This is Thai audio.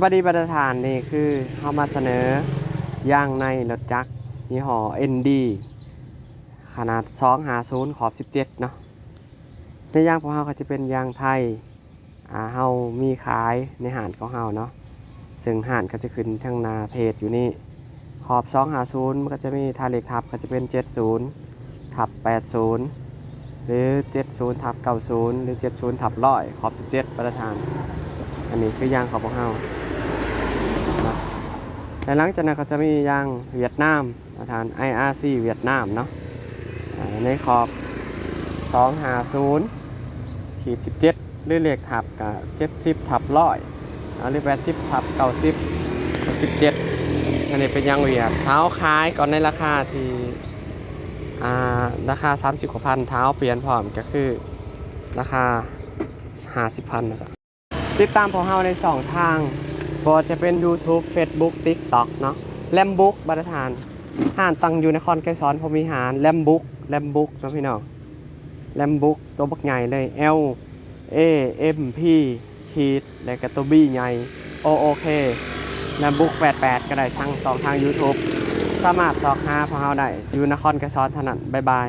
วัสดีประธานนี่คือเข้ามาเสนอย่างในรถจักรยี่ห้อ ND ขนาด250ขอบ17เนาะในยางของเราก็จะเป็นยางไทยเฮามีขายในห้างของเฮาเนาะซึ่งห้างก็จะขึ้นทางหน้าเพจอยู่นี่ขอบ250มันก็จะมีทาเลขทับก็จะเป็น70ทับ80หรือ70ทับ90หรือ70ทับ100ขอบ17ประธานอันนี้คือยางของเฮาและหลังจากนั้นก็จะมียางเวียดนามประธาน IRC เวียดนามเนาะในขอบ250ขีด17หรือเลขทับกับ70ทับ100หรือ80ทับ90 17อันนี้เป็นยางเวียดเท้าขายก่อนในราคาที่ราคา30กว่าพันเท้าเปลี่ยนพร้อมก็คือราคา50,000นะจ๊ะติดตามพวกเราใน2ทางก็จะเป็น YouTube Facebook TikTok เนาะแลมบุ๊กบรรทานห้านตั้งอยู่นครไกรสอนพรหมิหารแลมบุ๊กเนาะพี่น้องแลมบุ๊กตัวบักใหญ่เลย LAMP ขีดแล้วก็ตัว B ใหญ่ OOK แลมบุ๊ก88ก็ได้ทั้ง2ทาง YouTube สามารถสอบหาพวกเราได้อยู่นครไกรสอนเท่านั้นบ๊ายบาย